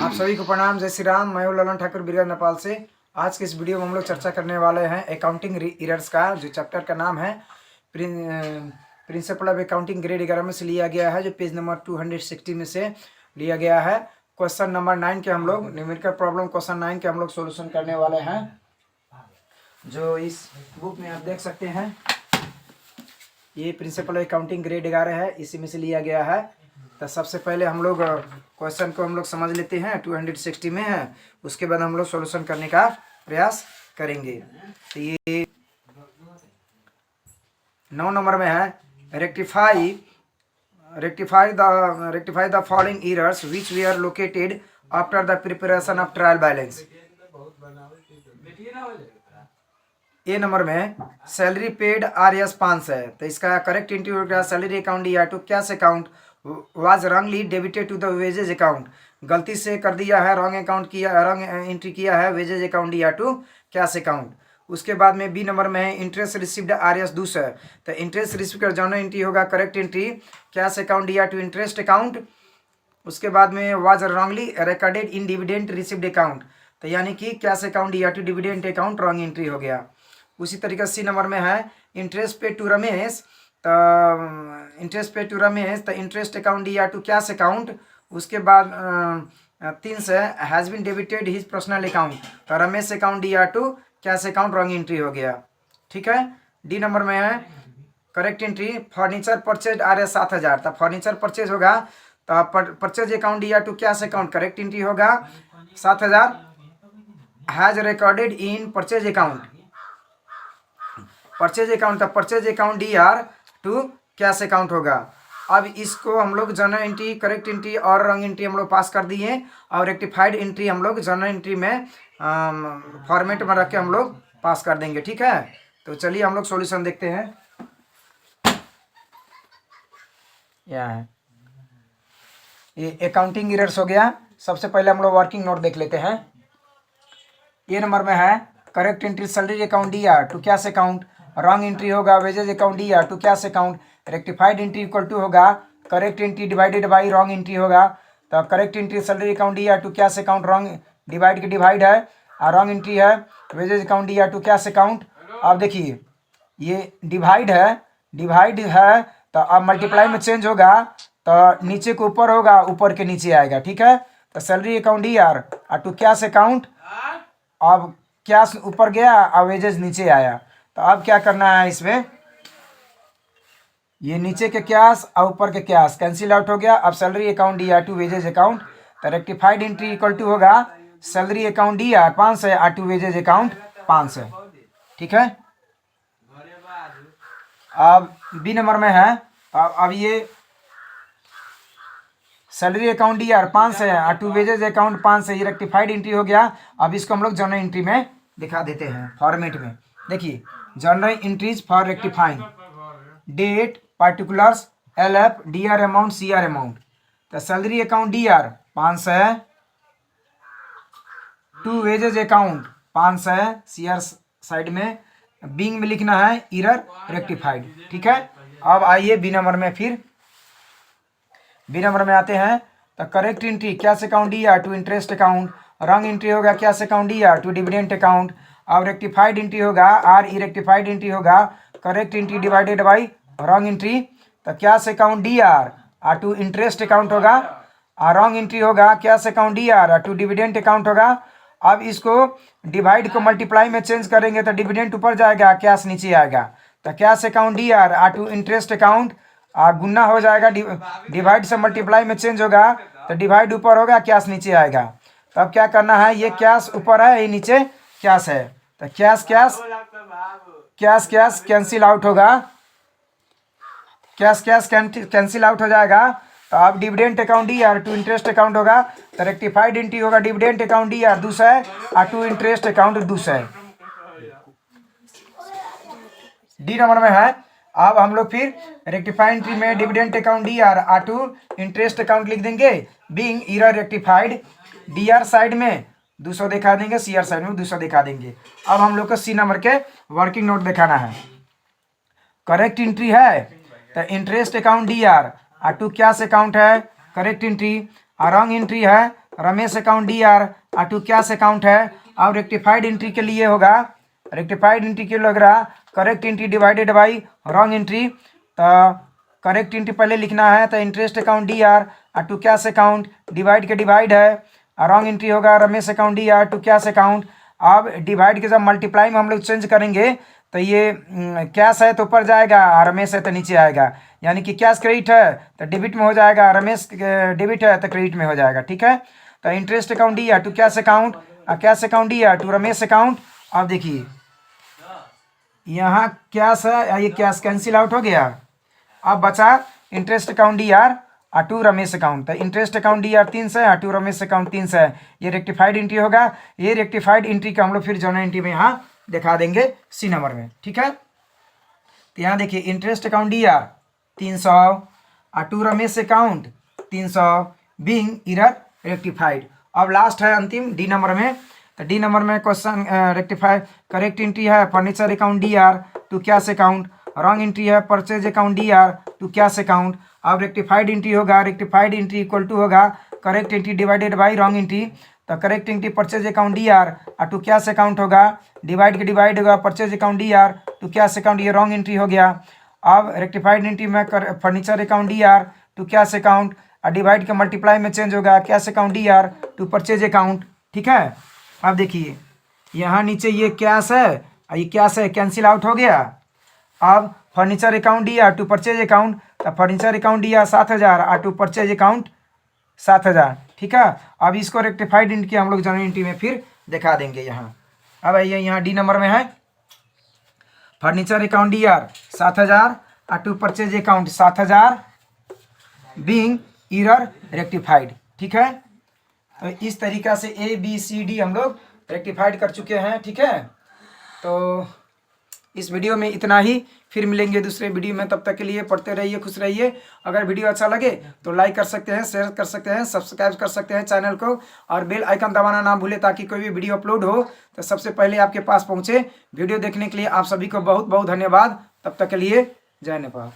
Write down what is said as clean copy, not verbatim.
आप सभी को प्रणाम, जय श्री राम। मैं हूं ललन ठाकुर बिरगढ़ नेपाल से। आज के इस वीडियो में हम लोग चर्चा करने वाले हैं अकाउंटिंग एरर्स का, जो चैप्टर का नाम है प्रिंसिपल ऑफ अकाउंटिंग, ग्रेड 11 में से लिया गया है, जो पेज नंबर 260 में से लिया गया है। क्वेश्चन नंबर 9 के हम लोग न्यूमेरिकल प्रॉब्लम क्वेश्चन 9 के हम लोग सोल्यूशन करने वाले हैं, जो इस बुक में आप देख सकते हैं। ये प्रिंसिपल ऑफ अकाउंटिंग ग्रेड 11 है, इसी में से लिया गया है। तो सबसे पहले हम लोग क्वेश्चन को हम लोग समझ लेते हैं, 260 में है। उसके बाद हम लोग सॉल्यूशन करने का प्रयास करेंगे। तो ये 9 नंबर में है, rectify the following errors which we are located after the preparation of trial balance. A number में सैलरी पेड RS 5 है, तो इसका करेक्ट एंट्री हो गया सैलरी अकाउंट या to cash account was wrongly debited to the wages account. गलती से कर दिया है, रॉन्ग अकाउंट किया, रॉन्ग एंट्री किया है वेजेज अकाउंट या टू कैश अकाउंट। उसके बाद में बी नंबर में है इंटरेस्ट रिसीव्ड RS 2 है, तो इंटरेस्ट रिसीव का जर्नल एंट्री होगा करेक्ट एंट्री कैश अकाउंट या टू इंटरेस्ट अकाउंट। उसके बाद में was wrongly recorded in dividend received account, तो यानी कि कैश अकाउंट या to dividend account wrong entry हो गया। उसी तरीके से सी नंबर में है इंटरेस्ट पे टू रमेश, तो इंटरेस्ट पे टू रमेश, तो इंटरेस्ट अकाउंट या टू कैश अकाउंट। उसके बाद 3 से has been debited his personal account, तो रमेश अकाउंट या to cash account wrong entry हो गया। ठीक है। डी नंबर में है correct entry furniture purchase RS 7000, तो फर्नीचर परचेज होगा तो परचेज अकाउंट या to cash account correct entry होगा 7000 has recorded in purchase account. Purchase account का purchase account DR to cash account होगा। अब इसको हम लोग जर्नल एंट्री, करेक्ट एंट्री और रॉन्ग एंट्री हम लोग पास कर दिए, और रेक्टिफाइड एंट्री हम लोग जर्नल एंट्री में फॉर्मेट में रख के हम लोग पास कर देंगे। ठीक है। तो चलिए हम लोग सॉल्यूशन देखते हैं। यह है ये अकाउंटिंग एरर्स हो गया। सबसे पहले हम लोग वर्किंग नोट देख लेते हैं। ये नंबर में है correct entry salary account DR to cash account, wrong entry होगा wages account DR to cash account. Rectified entry equal to होगा correct entry divided by wrong entry होगा, तो correct entry salary account DR to cash account wrong divide के divide है, और wrong entry है wages account DR to cash account. अब देखिए ये डिवाइड है, तो अब मल्टीप्लाई में चेंज होगा, तो नीचे के ऊपर होगा, ऊपर के नीचे आएगा। ठीक है। तो सैलरी अकाउंट DR और टू कैश अकाउंट, अब कैश ऊपर गया और वेजेज नीचे आया, तो अब क्या करना है, इसमें ये नीचे के कैश और ऊपर के कैश कैंसिल आउट हो गया। अब salary account DR to wages account, तो रेक्टिफाइड एंट्री इक्वल टू होगा सैलरी अकाउंट DR 5 है और टू वेजेज अकाउंट 5 है। ठीक है। अब बी नंबर में है, अब ये सैलरी अकाउंट DR 5 है और टू वेजेज अकाउंट 5 है, ये रेक्टिफाइड एंट्री हो गया। अब इसको हम लोग जर्नल एंट्री में दिखा देते हैं फॉर्मेट में। देखिए journal entries for rectifying date particulars LF DR amount CR amount, तो सैलरी अकाउंट DR 5 है, टू वेजेज अकाउंट 5 है, CR साइड में, बिंग में लिखना है एरर रेक्टिफाइड। ठीक है। अब आइए बी नंबर में, फिर बी नंबर में आते हैं, तो correct entry cash account DR to interest account, wrong entry होगा cash account DR to dividend account. अब रेक्टिफाइड एंट्री होगा RE रेक्टिफाइड एंट्री होगा correct entry divided by wrong entry, तो कैश अकाउंट DR और टू इंटरेस्ट अकाउंट होगा, और wrong entry होगा cash account DR और टू डिविडेंड अकाउंट होगा। अब इसको डिवाइड को मल्टीप्लाई में चेंज करेंगे, तो डिविडेंड ऊपर जाएगा, कैश नीचे आएगा, तो कैश अकाउंट DR और टू इंटरेस्ट अकाउंट गुना हो जाएगा, डिवाइड से मल्टीप्लाई में चेंज होगा, तो डिवाइड ऊपर होगा, कैश नीचे आएगा। तो अब क्या करना है, ये कैश ऊपर है, ये नीचे कैश है, तो कैश कैंसिल आउट होगा, कैश कैंसिल आउट हो जाएगा। तो अब dividend account DR to interest account होगा, तो रेक्टिफाइड एंट्री होगा डिविडेंड अकाउंट DR 2 है और टू इंटरेस्ट अकाउंट 2 है। डी नंबर में है, अब हम लोग फिर रेक्टिफाइड एंट्री में डिविडेंड अकाउंट DR और टू इंटरेस्ट अकाउंट लिख देंगे, being error rectified DR side में 200 दिखा देंगे, CR साइड में 200 दिखा देंगे। अब हम लोग को सी नंबर के वर्किंग नोट दिखाना है। करेक्ट एंट्री है तो इंटरेस्ट अकाउंट DR और टू कैश अकाउंट है करेक्ट एंट्री, और रॉन्ग एंट्री है Ramesh account DR to cash account है। अब रेक्टिफाइड एंट्री के लिए होगा, रेक्टिफाइड एंट्री के लिए लग रहा correct entry divided by wrong entry. तो करेक्ट एंट्री पहले लिखना है, तो interest account DR to cash account, divide के डिवाइड है, रॉन्ग एंट्री होगा Ramesh account DR to cash account. अब डिवाइड के जब मल्टीप्लाई में हम लोग चेंज करेंगे तो ये कैश है तो ऊपर जाएगा, रमेश है तो नीचे आएगा, यानी कि कैश क्रेडिट है तो डेबिट में हो जाएगा, रमेश डेबिट है तो क्रेडिट में हो जाएगा। ठीक है, तो interest account DR to cash account, cash account DR to Ramesh account. अब देखिए यहाँ कैश है, ये कैश कैंसिल आउट हो गया। अब बचा interest account DR to Ramesh account. तो इंटरेस्ट अकाउंट DR 300 है, टू रमेश अकाउंट 300 है। ये रेक्टिफाइड एंट्री होगा। ये रेक्टिफाइड एंट्री का हम लोग फिर जर्नल एंट्री में यहाँ दिखा देंगे C नंबर में। ठीक है, तो यहाँ देखिए interest account DR 300 to Ramesh account 300 being error rectified. अब लास्ट है अंतिम D नंबर में। तो D नंबर में क्वेश्चन रेक्टिफाई करेक्ट एंट्री है furniture account DR to cash account, wrong entry है purchase account DR to cash account. अब rectified entry होगा, रेक्टिफाइड एंट्री इक्वल टू होगा correct entry divided by wrong entry. तो correct entry purchase account DR to cash account होगा, divide के divide होगा purchase account DR to cash account, ये wrong entry हो गया। अब रेक्टिफाइड एंट्री में furniture account DR to cash account, divide के मल्टीप्लाई में चेंज होगा cash account DR to purchase account. ठीक है, अब देखिए यहाँ नीचे ये कैश है, ये कैश है कैंसिल आउट हो गया। अब furniture account DR to purchase account, तो furniture account DR 7000 to purchase account 7000। ठीक है, अब इसको रेक्टिफाइड एंट्री हम लोग जनरल एंट्री में फिर दिखा देंगे। यहाँ अब ये यहाँ D नंबर में है furniture account DR 7000 to purchase account 7000 being error rectified. ठीक है, तो इस तरीका से ABCD हम लोग रेक्टिफाइड कर चुके हैं। ठीक है, तो इस वीडियो में इतना ही, फिर मिलेंगे दूसरे वीडियो में। तब तक के लिए पढ़ते रहिए, खुश रहिए। अगर वीडियो अच्छा लगे तो लाइक कर सकते हैं, शेयर कर सकते हैं, सब्सक्राइब कर सकते हैं चैनल को, और बेल आइकन दबाना ना भूले ताकि कोई भी वीडियो अपलोड हो तो सबसे पहले आपके पास पहुंचे। वीडियो देखने के लिए आप सभी को बहुत बहुत धन्यवाद। तब तक के लिए जय नेपाल।